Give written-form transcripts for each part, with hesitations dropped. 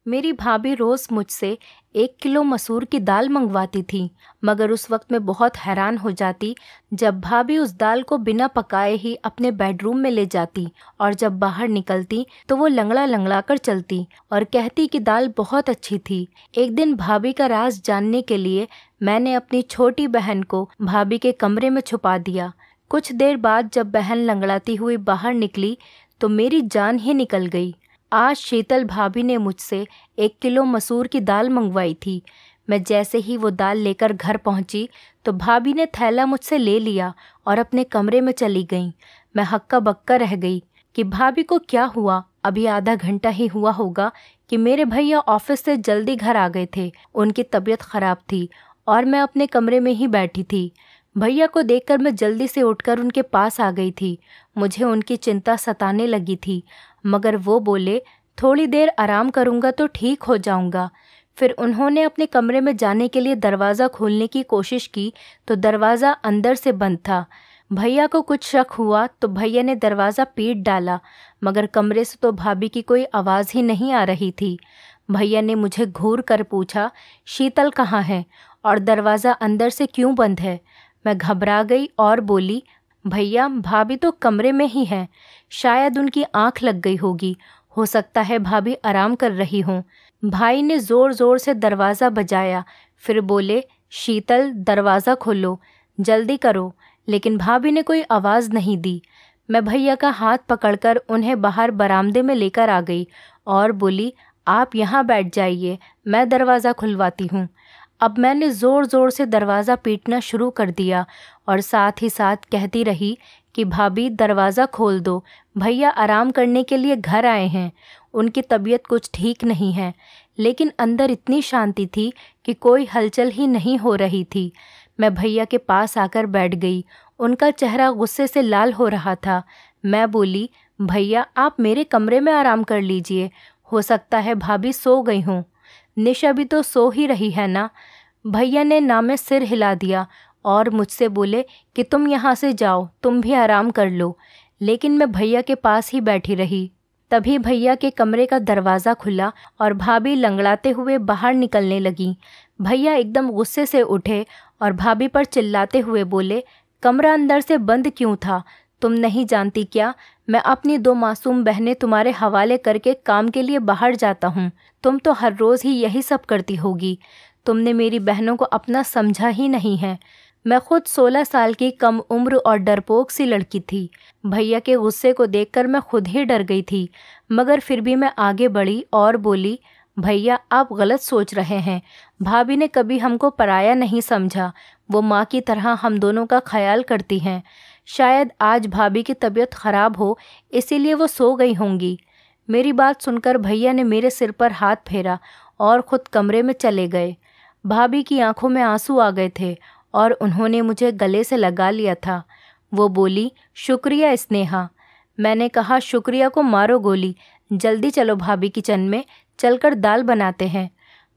मेरी भाभी रोज़ मुझसे 1 किलो मसूर की दाल मंगवाती थी, मगर उस वक्त मैं बहुत हैरान हो जाती जब भाभी उस दाल को बिना पकाए ही अपने बेडरूम में ले जाती और जब बाहर निकलती तो वो लंगड़ा लंगड़ा कर चलती और कहती कि दाल बहुत अच्छी थी। एक दिन भाभी का राज जानने के लिए मैंने अपनी छोटी बहन को भाभी के कमरे में छुपा दिया। कुछ देर बाद जब बहन लंगड़ाती हुई बाहर निकली तो मेरी जान ही निकल गई। आज शीतल भाभी ने मुझसे 1 किलो मसूर की दाल मंगवाई थी। मैं जैसे ही वो दाल लेकर घर पहुंची तो भाभी ने थैला मुझसे ले लिया और अपने कमरे में चली गईं। मैं हक्का बक्का रह गई कि भाभी को क्या हुआ। अभी आधा घंटा ही हुआ होगा कि मेरे भैया ऑफिस से जल्दी घर आ गए थे। उनकी तबीयत खराब थी और मैं अपने कमरे में ही बैठी थी। भैया को देखकर मैं जल्दी से उठकर उनके पास आ गई थी। मुझे उनकी चिंता सताने लगी थी, मगर वो बोले थोड़ी देर आराम करूँगा तो ठीक हो जाऊँगा। फिर उन्होंने अपने कमरे में जाने के लिए दरवाज़ा खोलने की कोशिश की तो दरवाज़ा अंदर से बंद था। भैया को कुछ शक हुआ तो भैया ने दरवाज़ा पीट डाला, मगर कमरे से तो भाभी की कोई आवाज़ ही नहीं आ रही थी। भैया ने मुझे घूर कर पूछा, शीतल कहाँ है और दरवाज़ा अंदर से क्यों बंद है? मैं घबरा गई और बोली, भैया भाभी तो कमरे में ही हैं, शायद उनकी आंख लग गई होगी, हो सकता है भाभी आराम कर रही हों। भाई ने ज़ोर ज़ोर से दरवाज़ा बजाया, फिर बोले, शीतल दरवाज़ा खोलो, जल्दी करो। लेकिन भाभी ने कोई आवाज़ नहीं दी। मैं भैया का हाथ पकड़कर उन्हें बाहर बरामदे में लेकर आ गई और बोली, आप यहाँ बैठ जाइए, मैं दरवाज़ा खुलवाती हूँ। अब मैंने ज़ोर ज़ोर से दरवाज़ा पीटना शुरू कर दिया और साथ ही साथ कहती रही कि भाभी दरवाज़ा खोल दो, भैया आराम करने के लिए घर आए हैं, उनकी तबीयत कुछ ठीक नहीं है। लेकिन अंदर इतनी शांति थी कि कोई हलचल ही नहीं हो रही थी। मैं भैया के पास आकर बैठ गई। उनका चेहरा गुस्से से लाल हो रहा था। मैं बोली, भैया आप मेरे कमरे में आराम कर लीजिए, हो सकता है भाभी सो गई हों। निशा भी तो सो ही रही है ना। भैया ने ना में सिर हिला दिया और मुझसे बोले कि तुम यहाँ से जाओ, तुम भी आराम कर लो। लेकिन मैं भैया के पास ही बैठी रही। तभी भैया के कमरे का दरवाज़ा खुला और भाभी लंगड़ाते हुए बाहर निकलने लगी। भैया एकदम गुस्से से उठे और भाभी पर चिल्लाते हुए बोले, कमरा अंदर से बंद क्यों था? तुम नहीं जानती क्या, मैं अपनी 2 मासूम बहनें तुम्हारे हवाले करके काम के लिए बाहर जाता हूँ। तुम तो हर रोज़ ही यही सब करती होगी। तुमने मेरी बहनों को अपना समझा ही नहीं है। मैं खुद 16 साल की कम उम्र और डरपोक सी लड़की थी। भैया के गुस्से को देखकर मैं खुद ही डर गई थी, मगर फिर भी मैं आगे बढ़ी और बोली, भैया आप गलत सोच रहे हैं। भाभी ने कभी हमको पराया नहीं समझा, वो माँ की तरह हम दोनों का ख्याल करती हैं। शायद आज भाभी की तबीयत ख़राब हो, इसीलिए वो सो गई होंगी। मेरी बात सुनकर भैया ने मेरे सिर पर हाथ फेरा और ख़ुद कमरे में चले गए। भाभी की आंखों में आंसू आ गए थे और उन्होंने मुझे गले से लगा लिया था। वो बोली, शुक्रिया स्नेहा। मैंने कहा, शुक्रिया को मारो गोली, जल्दी चलो भाभी किचन में, चलकर दाल बनाते हैं।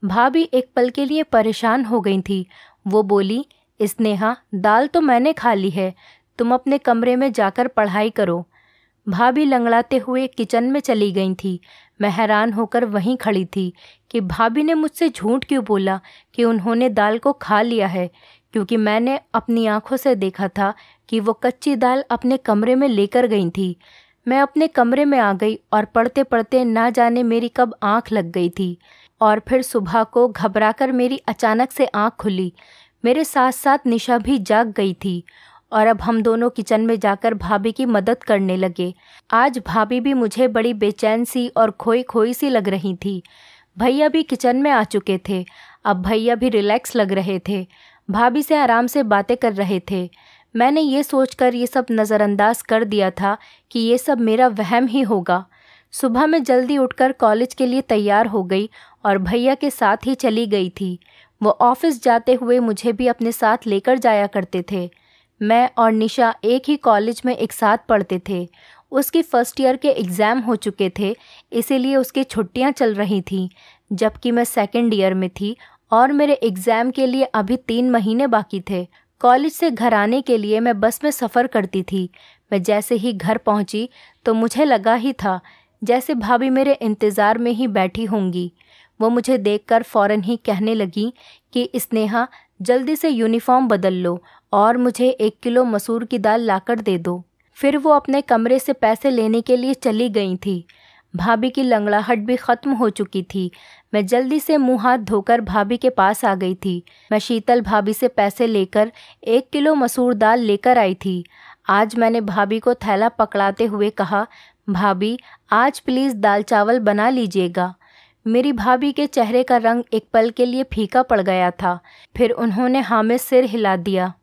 भाभी एक पल के लिए परेशान हो गई थी। वो बोली, स्नेहा दाल तो मैंने खा ली है, तुम अपने कमरे में जाकर पढ़ाई करो। भाभी लंगड़ाते हुए किचन में चली गई थी। मैं हैरान होकर वहीं खड़ी थी कि भाभी ने मुझसे झूठ क्यों बोला कि उन्होंने दाल को खा लिया है, क्योंकि मैंने अपनी आंखों से देखा था कि वो कच्ची दाल अपने कमरे में लेकर गई थी। मैं अपने कमरे में आ गई और पढ़ते पढ़ते ना जाने मेरी कब आंख लग गई थी और फिर सुबह को घबराकर मेरी अचानक से आंख खुली। मेरे साथ साथ निशा भी जाग गई थी और अब हम दोनों किचन में जाकर भाभी की मदद करने लगे। आज भाभी भी मुझे बड़ी बेचैन सी और खोई खोई सी लग रही थी। भैया भी किचन में आ चुके थे। अब भैया भी रिलैक्स लग रहे थे, भाभी से आराम से बातें कर रहे थे। मैंने ये सोचकर ये सब नज़रअंदाज कर दिया था कि ये सब मेरा वहम ही होगा। सुबह मैं जल्दी उठकर कॉलेज के लिए तैयार हो गई और भैया के साथ ही चली गई थी। वो ऑफिस जाते हुए मुझे भी अपने साथ लेकर जाया करते थे। मैं और निशा एक ही कॉलेज में एक साथ पढ़ते थे। उसकी फर्स्ट ईयर के एग्ज़ाम हो चुके थे, इसीलिए उसकी छुट्टियां चल रही थीं, जबकि मैं सेकंड ईयर में थी और मेरे एग्ज़ाम के लिए अभी 3 महीने बाकी थे। कॉलेज से घर आने के लिए मैं बस में सफ़र करती थी। मैं जैसे ही घर पहुंची तो मुझे लगा ही था जैसे भाभी मेरे इंतज़ार में ही बैठी होंगी। वो मुझे देखकर फ़ौरन ही कहने लगी कि स्नेहा, जल्दी से यूनिफॉर्म बदल लो और मुझे 1 किलो मसूर की दाल लाकर दे दो। फिर वो अपने कमरे से पैसे लेने के लिए चली गई थी। भाभी की लंगड़ाहट भी ख़त्म हो चुकी थी। मैं जल्दी से मुंह हाथ धोकर भाभी के पास आ गई थी। मैं शीतल भाभी से पैसे लेकर 1 किलो मसूर दाल लेकर आई थी। आज मैंने भाभी को थैला पकड़ाते हुए कहा, भाभी आज प्लीज़ दाल चावल बना लीजिएगा। मेरी भाभी के चेहरे का रंग एक पल के लिए फीका पड़ गया था। फिर उन्होंने हाँ में सिर हिला दिया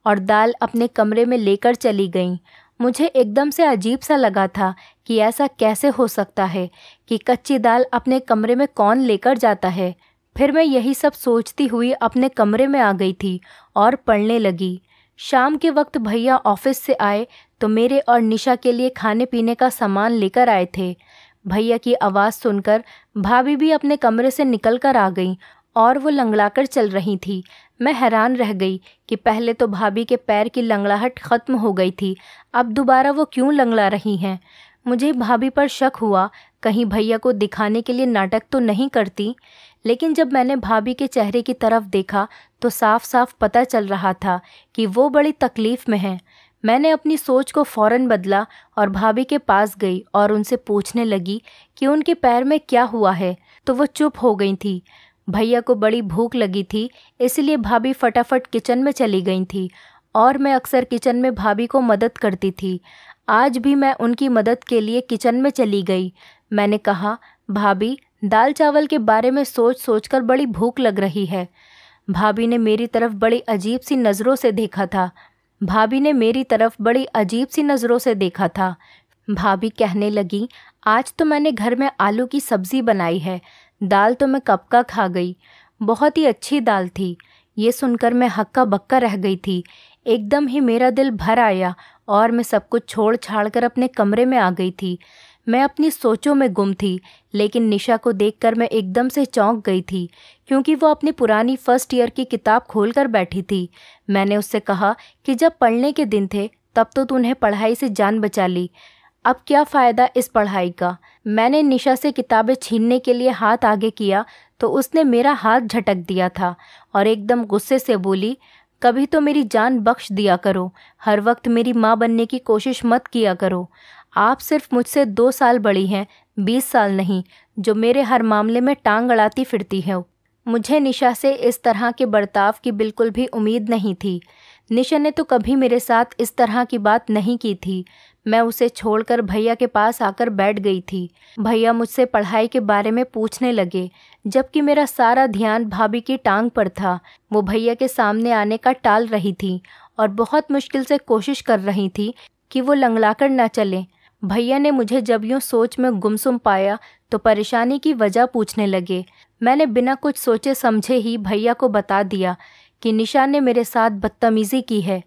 और दाल अपने कमरे में लेकर चली गईं। मुझे एकदम से अजीब सा लगा था कि ऐसा कैसे हो सकता है कि कच्ची दाल अपने कमरे में कौन लेकर जाता है। फिर मैं यही सब सोचती हुई अपने कमरे में आ गई थी और पढ़ने लगी। शाम के वक्त भैया ऑफिस से आए तो मेरे और निशा के लिए खाने पीने का सामान लेकर आए थे। भैया की आवाज़ सुनकर भाभी भी अपने कमरे से निकल कर आ गई और वो लंगड़ाकर चल रही थी। मैं हैरान रह गई कि पहले तो भाभी के पैर की लंगड़ाहट ख़त्म हो गई थी, अब दोबारा वो क्यों लंगड़ा रही हैं। मुझे भाभी पर शक हुआ, कहीं भैया को दिखाने के लिए नाटक तो नहीं करती। लेकिन जब मैंने भाभी के चेहरे की तरफ देखा तो साफ साफ पता चल रहा था कि वो बड़ी तकलीफ़ में हैं। मैंने अपनी सोच को फ़ौरन बदला और भाभी के पास गई और उनसे पूछने लगी कि उनके पैर में क्या हुआ है, तो वो चुप हो गई थी। भैया को बड़ी भूख लगी थी, इसलिए भाभी फटाफट किचन में चली गई थी और मैं अक्सर किचन में भाभी को मदद करती थी। आज भी मैं उनकी मदद के लिए किचन में चली गई। मैंने कहा, भाभी दाल चावल के बारे में सोच सोचकर बड़ी भूख लग रही है। भाभी ने मेरी तरफ बड़ी अजीब सी नज़रों से देखा था। भाभी कहने लगी, आज तो मैंने घर में आलू की सब्ज़ी बनाई है, दाल तो मैं कब का खा गई। बहुत ही अच्छी दाल थी। ये सुनकर मैं हक्का बक्का रह गई थी। एकदम ही मेरा दिल भर आया और मैं सब कुछ छोड़ छाड़ कर अपने कमरे में आ गई थी। मैं अपनी सोचों में गुम थी, लेकिन निशा को देखकर मैं एकदम से चौंक गई थी, क्योंकि वो अपनी पुरानी फर्स्ट ईयर की किताब खोलकर बैठी थी। मैंने उससे कहा कि जब पढ़ने के दिन थे तब तो तूने पढ़ाई से जान बचा ली, अब क्या फ़ायदा इस पढ़ाई का। मैंने निशा से किताबें छीनने के लिए हाथ आगे किया तो उसने मेरा हाथ झटक दिया था और एकदम गुस्से से बोली, कभी तो मेरी जान बख्श दिया करो, हर वक्त मेरी माँ बनने की कोशिश मत किया करो। आप सिर्फ मुझसे 2 साल बड़ी हैं, 20 साल नहीं, जो मेरे हर मामले में टांग अड़ाती फिरती हो। मुझे निशा से इस तरह के बर्ताव की बिल्कुल भी उम्मीद नहीं थी। निशा ने तो कभी मेरे साथ इस तरह की बात नहीं की थी। मैं उसे छोड़कर भैया के पास आकर बैठ गई थी। भैया मुझसे पढ़ाई के बारे में पूछने लगे, जबकि मेरा सारा ध्यान भाभी की टांग पर था। वो भैया के सामने आने का टाल रही थी और बहुत मुश्किल से कोशिश कर रही थी कि वो लंगड़ाकर न चले। भैया ने मुझे जब यूँ सोच में गुमसुम पाया तो परेशानी की वजह पूछने लगे। मैंने बिना कुछ सोचे समझे ही भैया को बता दिया कि निशा ने मेरे साथ बदतमीज़ी की है।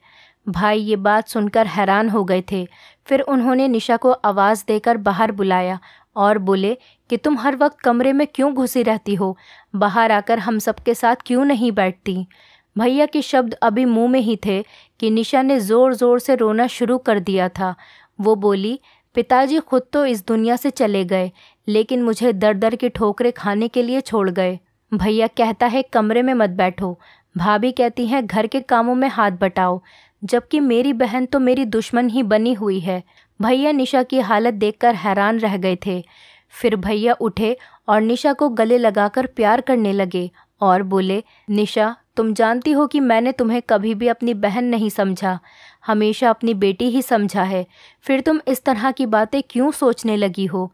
भाई ये बात सुनकर हैरान हो गए थे। फिर उन्होंने निशा को आवाज़ देकर बाहर बुलाया और बोले कि तुम हर वक्त कमरे में क्यों घुसी रहती हो, बाहर आकर हम सबके साथ क्यों नहीं बैठती। भैया के शब्द अभी मुंह में ही थे कि निशा ने ज़ोर ज़ोर से रोना शुरू कर दिया था। वो बोली, पिताजी खुद तो इस दुनिया से चले गए, लेकिन मुझे दर दर की ठोकरें खाने के लिए छोड़ गए। भैया कहता है कमरे में मत बैठो, भाभी कहती हैं घर के कामों में हाथ बटाओ, जबकि मेरी बहन तो मेरी दुश्मन ही बनी हुई है। भैया निशा की हालत देखकर हैरान रह गए थे। फिर भैया उठे और निशा को गले लगाकर प्यार करने लगे और बोले, निशा तुम जानती हो कि मैंने तुम्हें कभी भी अपनी बहन नहीं समझा, हमेशा अपनी बेटी ही समझा है। फिर तुम इस तरह की बातें क्यों सोचने लगी हो।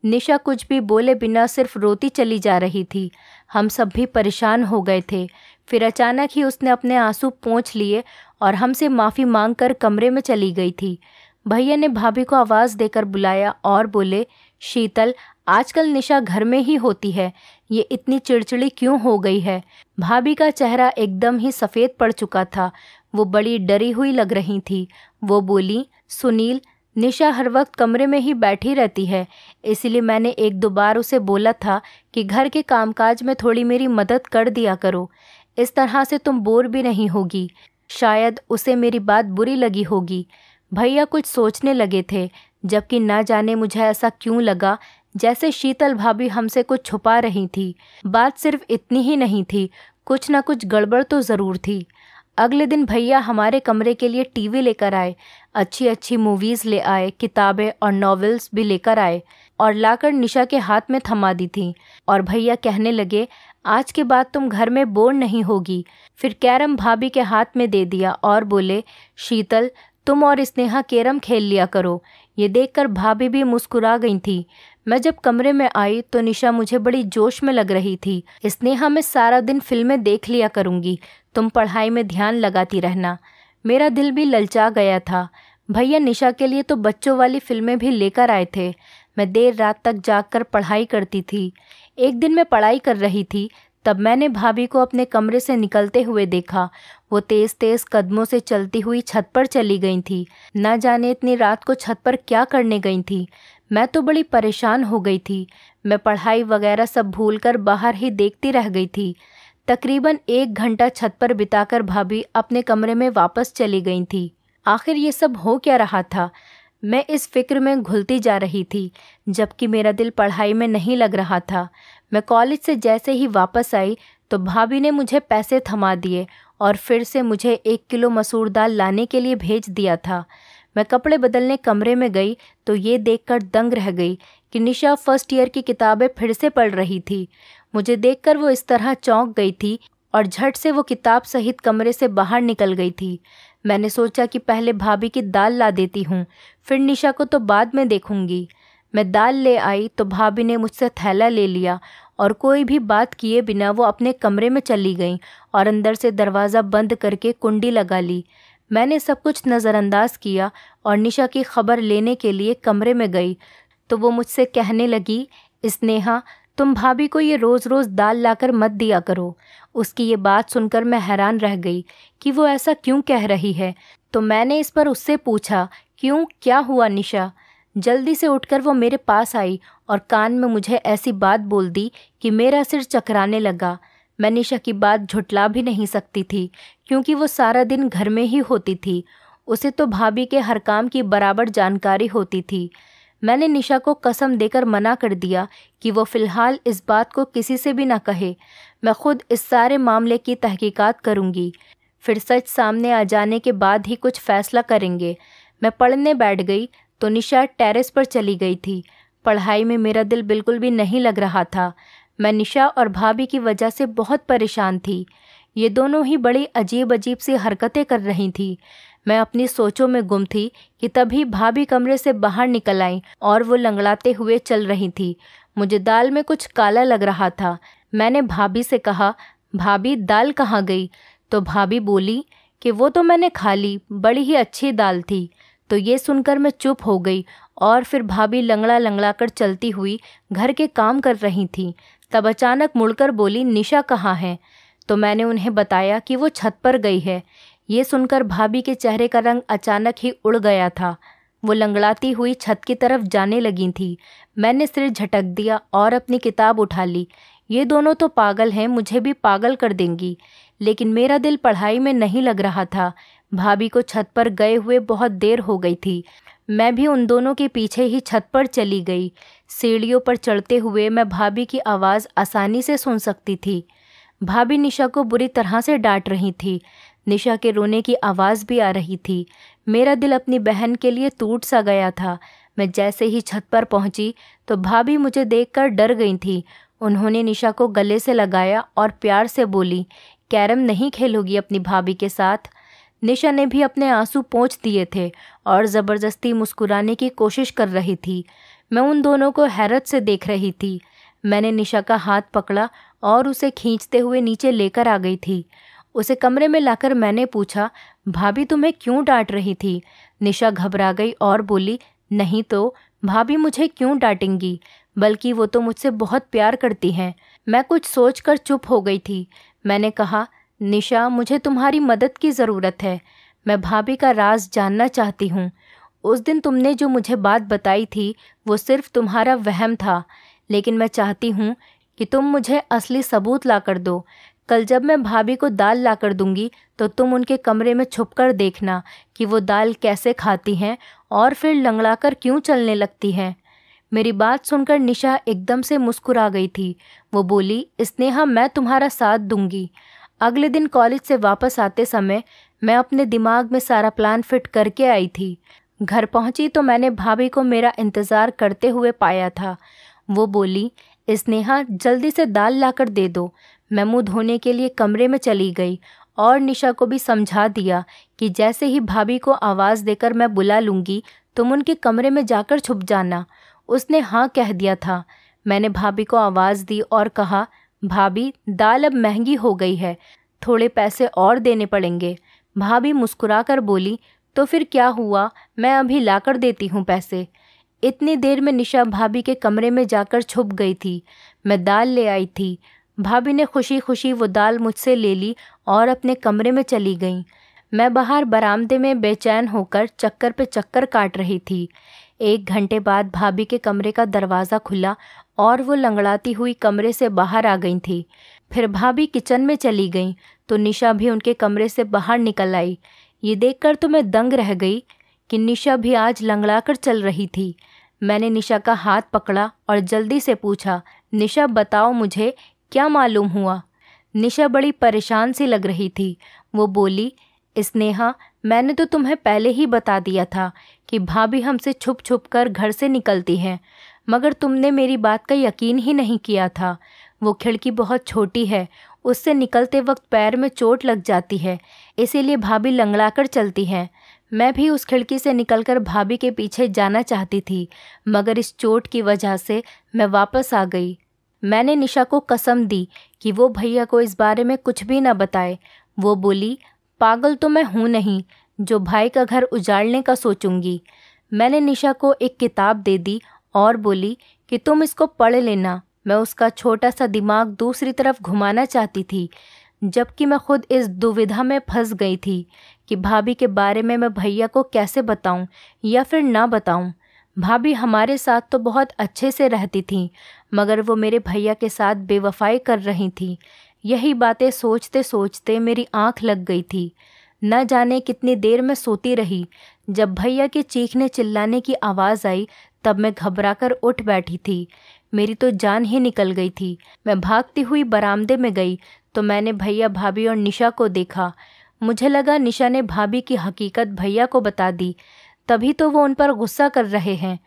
निशा कुछ भी बोले बिना सिर्फ रोती चली जा रही थी। हम सब भी परेशान हो गए थे। फिर अचानक ही उसने अपने आंसू पोंछ लिए और हमसे माफ़ी मांगकर कमरे में चली गई थी। भैया ने भाभी को आवाज़ देकर बुलाया और बोले, शीतल आजकल निशा घर में ही होती है, ये इतनी चिड़चिड़ी क्यों हो गई है। भाभी का चेहरा एकदम ही सफ़ेद पड़ चुका था। वो बड़ी डरी हुई लग रही थी। वो बोली, सुनील निशा हर वक्त कमरे में ही बैठी रहती है, इसलिए मैंने 1-2 बार उसे बोला था कि घर के कामकाज में थोड़ी मेरी मदद कर दिया करो, इस तरह से तुम बोर भी नहीं होगी। शायद उसे मेरी बात बुरी लगी होगी। भैया कुछ सोचने लगे थे, जबकि ना जाने मुझे ऐसा क्यों लगा, जैसे शीतल भाभी हमसे कुछ छुपा रही थी। बात सिर्फ इतनी ही नहीं थी, कुछ ना कुछ गड़बड़ तो ज़रूर थी। अगले दिन भैया हमारे कमरे के लिए टीवी लेकर आए, अच्छी अच्छी मूवीज़ ले आए, किताबें और नॉवेल्स भी लेकर आए और लाकर निशा के हाथ में थमा दी थी। और भैया कहने लगे, आज के बाद तुम घर में बोर नहीं होगी। फिर कैरम भाभी के हाथ में दे दिया और बोले, शीतल तुम और स्नेहा कैरम खेल लिया करो। ये देखकर भाभी भी मुस्कुरा गई थी। मैं जब कमरे में आई तो निशा मुझे बड़ी जोश में लग रही थी। स्नेहा, मैं सारा दिन फिल्में देख लिया करूँगी, तुम पढ़ाई में ध्यान लगाती रहना। मेरा दिल भी ललचा गया था। भैया निशा के लिए तो बच्चों वाली फिल्में भी लेकर आए थे। मैं देर रात तक जागकर पढ़ाई करती थी। एक दिन मैं पढ़ाई कर रही थी, तब मैंने भाभी को अपने कमरे से निकलते हुए देखा। वो तेज़ तेज़ कदमों से चलती हुई छत पर चली गई थी। ना जाने इतनी रात को छत पर क्या करने गई थी। मैं तो बड़ी परेशान हो गई थी। मैं पढ़ाई वगैरह सब भूलकर बाहर ही देखती रह गई थी। तकरीबन 1 घंटा छत पर बिताकर भाभी अपने कमरे में वापस चली गई थी। आखिर ये सब हो क्या रहा था? मैं इस फिक्र में घुलती जा रही थी, जबकि मेरा दिल पढ़ाई में नहीं लग रहा था। मैं कॉलेज से जैसे ही वापस आई तो भाभी ने मुझे पैसे थमा दिए और फिर से मुझे 1 किलो मसूर दाल लाने के लिए भेज दिया था। मैं कपड़े बदलने कमरे में गई तो ये देखकर दंग रह गई कि निशा फर्स्ट ईयर की किताबें फिर से पढ़ रही थी। मुझे देखकर वो इस तरह चौंक गई थी और झट से वो किताब सहित कमरे से बाहर निकल गई थी। मैंने सोचा कि पहले भाभी की दाल ला देती हूँ, फिर निशा को तो बाद में देखूंगी। मैं दाल ले आई तो भाभी ने मुझसे थैला ले लिया और कोई भी बात किए बिना वो अपने कमरे में चली गई और अंदर से दरवाज़ा बंद करके कुंडी लगा ली। मैंने सब कुछ नज़रअंदाज किया और निशा की खबर लेने के लिए कमरे में गई तो वो मुझसे कहने लगी, स्नेहा तुम भाभी को ये रोज़ रोज़ दाल लाकर मत दिया करो। उसकी ये बात सुनकर मैं हैरान रह गई कि वो ऐसा क्यों कह रही है। तो मैंने इस पर उससे पूछा, क्यों, क्या हुआ निशा? जल्दी से उठकर वो मेरे पास आई और कान में मुझे ऐसी बात बोल दी कि मेरा सिर चकराने लगा। मैं निशा की बात झुठला भी नहीं सकती थी, क्योंकि वो सारा दिन घर में ही होती थी। उसे तो भाभी के हर काम की बराबर जानकारी होती थी। मैंने निशा को कसम देकर मना कर दिया कि वो फ़िलहाल इस बात को किसी से भी ना कहे। मैं खुद इस सारे मामले की तहकीकात करूँगी, फिर सच सामने आ जाने के बाद ही कुछ फ़ैसला करेंगे। मैं पढ़ने बैठ गई तो निशा टेरेस पर चली गई थी। पढ़ाई में मेरा दिल बिल्कुल भी नहीं लग रहा था। मैं निशा और भाभी की वजह से बहुत परेशान थी। ये दोनों ही बड़ी अजीब अजीब सी हरकतें कर रही थी। मैं अपनी सोचों में गुम थी कि तभी भाभी कमरे से बाहर निकल आई और वो लंगड़ाते हुए चल रही थी। मुझे दाल में कुछ काला लग रहा था। मैंने भाभी से कहा, भाभी दाल कहाँ गई? तो भाभी बोली कि वो तो मैंने खा ली, बड़ी ही अच्छी दाल थी। तो ये सुनकर मैं चुप हो गई और फिर भाभी लंगड़ा लंगड़ा कर चलती हुई घर के काम कर रही थी। तब अचानक मुड़कर बोली, निशा कहाँ है? तो मैंने उन्हें बताया कि वो छत पर गई है। ये सुनकर भाभी के चेहरे का रंग अचानक ही उड़ गया था। वो लंगड़ाती हुई छत की तरफ जाने लगी थी। मैंने सिर झटक दिया और अपनी किताब उठा ली। ये दोनों तो पागल हैं, मुझे भी पागल कर देंगी। लेकिन मेरा दिल पढ़ाई में नहीं लग रहा था। भाभी को छत पर गए हुए बहुत देर हो गई थी। मैं भी उन दोनों के पीछे ही छत पर चली गई। सीढ़ियों पर चढ़ते हुए मैं भाभी की आवाज़ आसानी से सुन सकती थी। भाभी निशा को बुरी तरह से डांट रही थी। निशा के रोने की आवाज़ भी आ रही थी। मेरा दिल अपनी बहन के लिए टूट सा गया था। मैं जैसे ही छत पर पहुंची तो भाभी मुझे देखकर डर गई थी। उन्होंने निशा को गले से लगाया और प्यार से बोली, कैरम नहीं खेलोगी अपनी भाभी के साथ? निशा ने भी अपने आंसू पोंछ दिए थे और ज़बरदस्ती मुस्कुराने की कोशिश कर रही थी। मैं उन दोनों को हैरत से देख रही थी। मैंने निशा का हाथ पकड़ा और उसे खींचते हुए नीचे लेकर आ गई थी। उसे कमरे में लाकर मैंने पूछा, भाभी तुम्हें क्यों डांट रही थी? निशा घबरा गई और बोली, नहीं तो भाभी मुझे क्यों डांटेंगी, बल्कि वो तो मुझसे बहुत प्यार करती हैं। मैं कुछ सोचकर चुप हो गई थी। मैंने कहा, निशा मुझे तुम्हारी मदद की ज़रूरत है। मैं भाभी का राज जानना चाहती हूँ। उस दिन तुमने जो मुझे बात बताई थी वो सिर्फ तुम्हारा वहम था, लेकिन मैं चाहती हूँ कि तुम मुझे असली सबूत ला कर दो। कल जब मैं भाभी को दाल ला कर दूँगी तो तुम उनके कमरे में छुपकर देखना कि वो दाल कैसे खाती हैं और फिर लंगड़ाकर क्यों चलने लगती हैं। मेरी बात सुनकर निशा एकदम से मुस्कुरा गई थी। वो बोली, स्नेहा, मैं तुम्हारा साथ दूंगी। अगले दिन कॉलेज से वापस आते समय मैं अपने दिमाग में सारा प्लान फिट करके आई थी। घर पहुंची तो मैंने भाभी को मेरा इंतज़ार करते हुए पाया था। वो बोली, स्नेहा, जल्दी से दाल लाकर दे दो। मैं मुंह धोने के लिए कमरे में चली गई और निशा को भी समझा दिया कि जैसे ही भाभी को आवाज़ देकर मैं बुला लूँगी तुम उनके कमरे में जाकर छुप जाना। उसने हाँ कह दिया था। मैंने भाभी को आवाज़ दी और कहा, भाभी, दाल अब महंगी हो गई है, थोड़े पैसे और देने पड़ेंगे। भाभी मुस्कुराकर बोली, तो फिर क्या हुआ, मैं अभी लाकर देती हूँ पैसे। इतनी देर में निशा भाभी के कमरे में जाकर छुप गई थी। मैं दाल ले आई थी। भाभी ने खुशी खुशी वो दाल मुझसे ले ली और अपने कमरे में चली गई। मैं बाहर बरामदे में बेचैन होकर चक्कर पे चक्कर काट रही थी। 1 घंटे बाद भाभी के कमरे का दरवाज़ा खुला और वो लंगड़ाती हुई कमरे से बाहर आ गई थी। फिर भाभी किचन में चली गई तो निशा भी उनके कमरे से बाहर निकल आई। ये देखकर तो मैं दंग रह गई कि निशा भी आज लंगड़ा कर चल रही थी। मैंने निशा का हाथ पकड़ा और जल्दी से पूछा, निशा, बताओ मुझे क्या मालूम हुआ। निशा बड़ी परेशान सी लग रही थी। वो बोली, स्नेहा, मैंने तो तुम्हें पहले ही बता दिया था कि भाभी हमसे छुप छुप कर घर से निकलती हैं, मगर तुमने मेरी बात का यकीन ही नहीं किया था। वो खिड़की बहुत छोटी है, उससे निकलते वक्त पैर में चोट लग जाती है, इसीलिए भाभी लंगड़ा कर चलती हैं। मैं भी उस खिड़की से निकलकर भाभी के पीछे जाना चाहती थी, मगर इस चोट की वजह से मैं वापस आ गई। मैंने निशा को कसम दी कि वो भैया को इस बारे में कुछ भी न बताए। वो बोली, पागल तो मैं हूँ नहीं जो भाई का घर उजाड़ने का सोचूंगी। मैंने निशा को एक किताब दे दी और बोली कि तुम इसको पढ़ लेना। मैं उसका छोटा सा दिमाग दूसरी तरफ घुमाना चाहती थी, जबकि मैं खुद इस दुविधा में फंस गई थी कि भाभी के बारे में मैं भैया को कैसे बताऊं या फिर ना बताऊं। भाभी हमारे साथ तो बहुत अच्छे से रहती थी, मगर वो मेरे भैया के साथ बेवफाई कर रही थी। यही बातें सोचते सोचते मेरी आंख लग गई थी। न जाने कितनी देर मैं सोती रही। जब भैया के चीखने चिल्लाने की आवाज़ आई तब मैं घबराकर उठ बैठी थी। मेरी तो जान ही निकल गई थी। मैं भागती हुई बरामदे में गई तो मैंने भैया, भाभी और निशा को देखा। मुझे लगा निशा ने भाभी की हकीकत भैया को बता दी, तभी तो वो उन पर गुस्सा कर रहे हैं।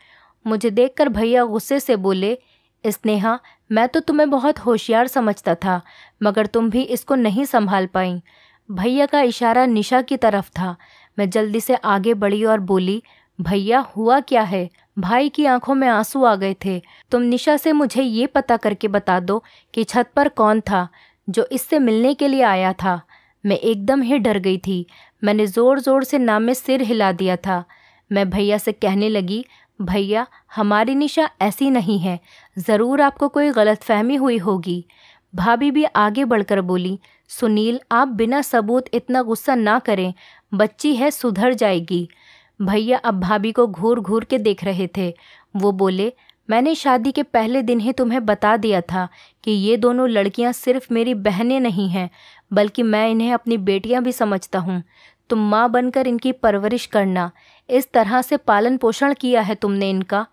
मुझे देखकर भैया गुस्से से बोले, स्नेहा, मैं तो तुम्हें बहुत होशियार समझता था, मगर तुम भी इसको नहीं संभाल पाई। भैया का इशारा निशा की तरफ था। मैं जल्दी से आगे बढ़ी और बोली, भैया, हुआ क्या है। भाई की आंखों में आंसू आ गए थे। तुम निशा से मुझे ये पता करके बता दो कि छत पर कौन था जो इससे मिलने के लिए आया था। मैं एकदम ही डर गई थी। मैंने ज़ोर ज़ोर से नाम में सिर हिला दिया था। मैं भैया से कहने लगी, भैया, हमारी निशा ऐसी नहीं है, ज़रूर आपको कोई गलतफहमी हुई होगी। भाभी भी आगे बढ़कर बोली, सुनील, आप बिना सबूत इतना गुस्सा ना करें, बच्ची है, सुधर जाएगी। भैया अब भाभी को घूर घूर के देख रहे थे। वो बोले, मैंने शादी के पहले दिन ही तुम्हें बता दिया था कि ये दोनों लड़कियां सिर्फ मेरी बहनें नहीं हैं, बल्कि मैं इन्हें अपनी बेटियां भी समझता हूँ। तुम माँ बनकर इनकी परवरिश करना। इस तरह से पालन पोषण किया है तुमने इनका।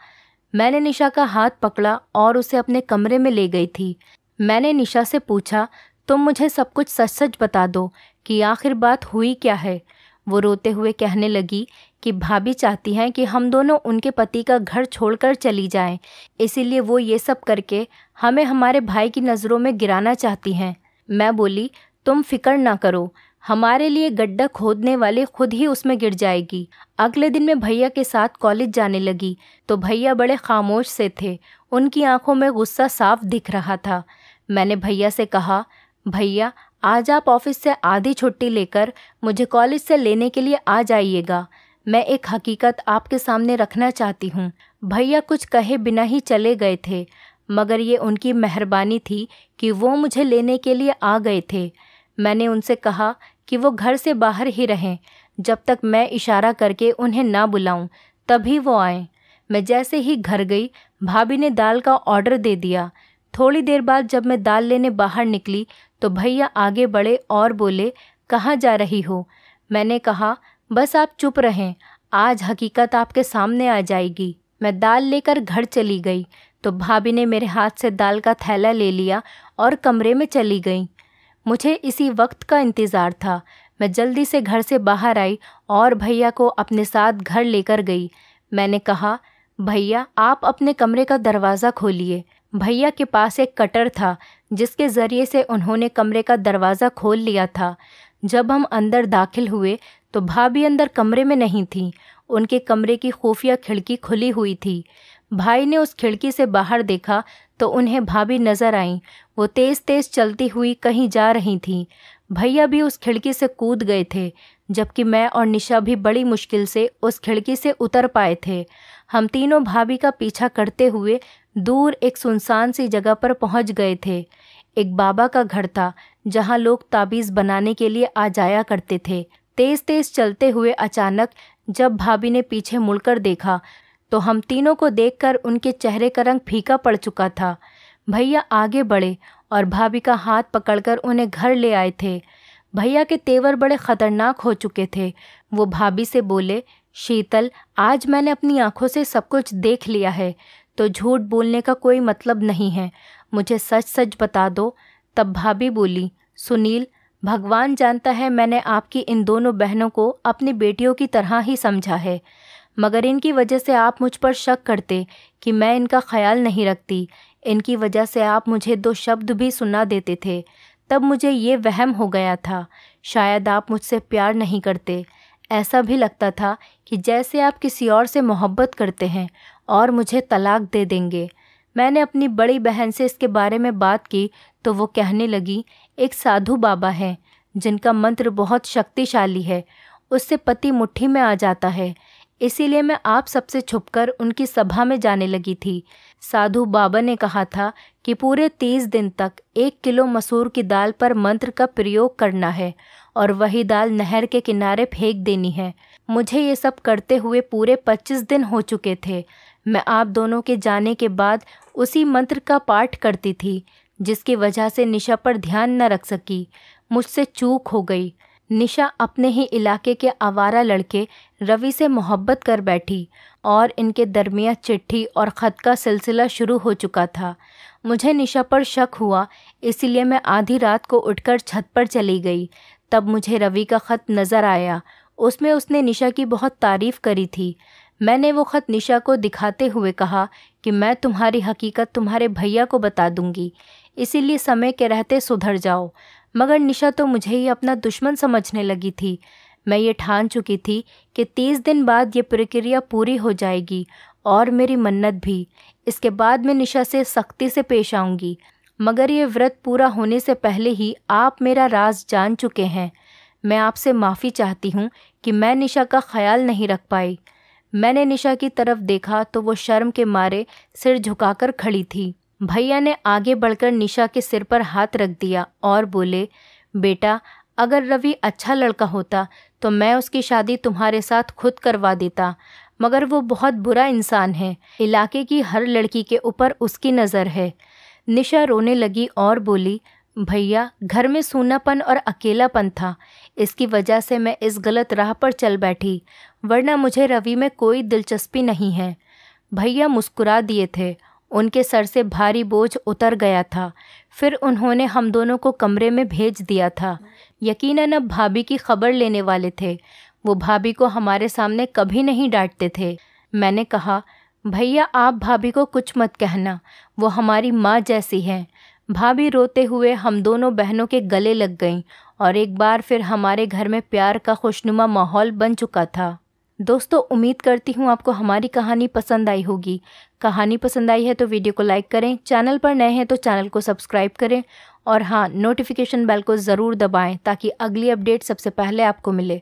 मैंने निशा का हाथ पकड़ा और उसे अपने कमरे में ले गई थी। मैंने निशा से पूछा, तुम मुझे सब कुछ सच सच बता दो कि आखिर बात हुई क्या है। वो रोते हुए कहने लगी कि भाभी चाहती हैं कि हम दोनों उनके पति का घर छोड़कर चली जाएं, इसीलिए वो ये सब करके हमें हमारे भाई की नज़रों में गिराना चाहती हैं। मैं बोली, तुम फिक्र ना करो, हमारे लिए गड्ढा खोदने वाले खुद ही उसमें गिर जाएगी। अगले दिन मैं भैया के साथ कॉलेज जाने लगी तो भैया बड़े खामोश से थे। उनकी आंखों में गुस्सा साफ दिख रहा था। मैंने भैया से कहा, भैया, आज आप ऑफिस से आधी छुट्टी लेकर मुझे कॉलेज से लेने के लिए आ जाइएगा। मैं एक हकीकत आपके सामने रखना चाहती हूँ। भैया कुछ कहे बिना ही चले गए थे, मगर ये उनकी मेहरबानी थी कि वो मुझे लेने के लिए आ गए थे। मैंने उनसे कहा कि वो घर से बाहर ही रहें जब तक मैं इशारा करके उन्हें ना बुलाऊं, तभी वो आएं। मैं जैसे ही घर गई, भाभी ने दाल का ऑर्डर दे दिया। थोड़ी देर बाद जब मैं दाल लेने बाहर निकली तो भैया आगे बढ़े और बोले, कहाँ जा रही हो। मैंने कहा, बस आप चुप रहें, आज हकीकत आपके सामने आ जाएगी। मैं दाल लेकर घर चली गई तो भाभी ने मेरे हाथ से दाल का थैला ले लिया और कमरे में चली गई। मुझे इसी वक्त का इंतज़ार था। मैं जल्दी से घर से बाहर आई और भैया को अपने साथ घर लेकर गई। मैंने कहा, भैया आप अपने कमरे का दरवाज़ा खोलिए। भैया के पास एक कटर था जिसके ज़रिए से उन्होंने कमरे का दरवाज़ा खोल लिया था। जब हम अंदर दाखिल हुए तो भाभी अंदर कमरे में नहीं थी। उनके कमरे की खुफिया खिड़की खुली हुई थी। भाई ने उस खिड़की से बाहर देखा तो उन्हें भाभी नज़र आईं। वो तेज़ तेज़ चलती हुई कहीं जा रही थीं। भैया भी उस खिड़की से कूद गए थे, जबकि मैं और निशा भी बड़ी मुश्किल से उस खिड़की से उतर पाए थे। हम तीनों भाभी का पीछा करते हुए दूर एक सुनसान सी जगह पर पहुंच गए थे। एक बाबा का घर था जहां लोग ताबीज़ बनाने के लिए आ जाया करते थे। तेज़ तेज़ चलते हुए अचानक जब भाभी ने पीछे मुड़कर देखा तो हम तीनों को देखकर उनके चेहरे का रंग फीका पड़ चुका था। भैया आगे बढ़े और भाभी का हाथ पकड़कर उन्हें घर ले आए थे। भैया के तेवर बड़े ख़तरनाक हो चुके थे। वो भाभी से बोले, शीतल, आज मैंने अपनी आंखों से सब कुछ देख लिया है, तो झूठ बोलने का कोई मतलब नहीं है। मुझे सच सच बता दो। तब भाभी बोली, सुनील, भगवान जानता है मैंने आपकी इन दोनों बहनों को अपनी बेटियों की तरह ही समझा है, मगर इनकी वजह से आप मुझ पर शक करते कि मैं इनका ख्याल नहीं रखती। इनकी वजह से आप मुझे 2 शब्द भी सुना देते थे। तब मुझे ये वहम हो गया था, शायद आप मुझसे प्यार नहीं करते। ऐसा भी लगता था कि जैसे आप किसी और से मोहब्बत करते हैं और मुझे तलाक दे देंगे। मैंने अपनी बड़ी बहन से इसके बारे में बात की तो वो कहने लगी, एक साधु बाबा हैं जिनका मंत्र बहुत शक्तिशाली है, उससे पति मुट्ठी में आ जाता है। इसीलिए मैं आप सबसे छुपकर उनकी सभा में जाने लगी थी। साधु बाबा ने कहा था कि पूरे 30 दिन तक 1 किलो मसूर की दाल पर मंत्र का प्रयोग करना है और वही दाल नहर के किनारे फेंक देनी है। मुझे ये सब करते हुए पूरे 25 दिन हो चुके थे। मैं आप दोनों के जाने के बाद उसी मंत्र का पाठ करती थी, जिसकी वजह से निशा पर ध्यान न रख सकी। मुझसे चूक हो गई। निशा अपने ही इलाके के आवारा लड़के रवि से मोहब्बत कर बैठी और इनके दरमियान चिट्ठी और ख़त का सिलसिला शुरू हो चुका था। मुझे निशा पर शक हुआ, इसलिए मैं आधी रात को उठकर छत पर चली गई। तब मुझे रवि का ख़त नज़र आया। उसमें उसने निशा की बहुत तारीफ़ करी थी। मैंने वो ख़त निशा को दिखाते हुए कहा कि मैं तुम्हारी हकीकत तुम्हारे भैया को बता दूंगी, इसीलिए समय के रहते सुधर जाओ। मगर निशा तो मुझे ही अपना दुश्मन समझने लगी थी। मैं ये ठान चुकी थी कि 30 दिन बाद ये प्रक्रिया पूरी हो जाएगी और मेरी मन्नत भी। इसके बाद मैं निशा से सख्ती से पेश आऊँगी, मगर ये व्रत पूरा होने से पहले ही आप मेरा राज जान चुके हैं। मैं आपसे माफ़ी चाहती हूँ कि मैं निशा का ख्याल नहीं रख पाई। मैंने निशा की तरफ देखा तो वो शर्म के मारे सिर झुकाकर खड़ी थी। भैया ने आगे बढ़कर निशा के सिर पर हाथ रख दिया और बोले, बेटा, अगर रवि अच्छा लड़का होता तो मैं उसकी शादी तुम्हारे साथ खुद करवा देता, मगर वो बहुत बुरा इंसान है। इलाके की हर लड़की के ऊपर उसकी नज़र है। निशा रोने लगी और बोली, भैया, घर में सूनापन और अकेलापन था, इसकी वजह से मैं इस गलत राह पर चल बैठी, वरना मुझे रवि में कोई दिलचस्पी नहीं है। भैया मुस्कुरा दिए थे। उनके सर से भारी बोझ उतर गया था। फिर उन्होंने हम दोनों को कमरे में भेज दिया था। यकीनन अब भाभी की खबर लेने वाले थे। वो भाभी को हमारे सामने कभी नहीं डांटते थे। मैंने कहा, भैया आप भाभी को कुछ मत कहना, वो हमारी माँ जैसी हैं। भाभी रोते हुए हम दोनों बहनों के गले लग गईं और एक बार फिर हमारे घर में प्यार का खुशनुमा माहौल बन चुका था। दोस्तों, उम्मीद करती हूँ आपको हमारी कहानी पसंद आई होगी। कहानी पसंद आई है तो वीडियो को लाइक करें, चैनल पर नए हैं तो चैनल को सब्सक्राइब करें और हाँ, नोटिफिकेशन बेल को ज़रूर दबाएं ताकि अगली अपडेट सबसे पहले आपको मिले।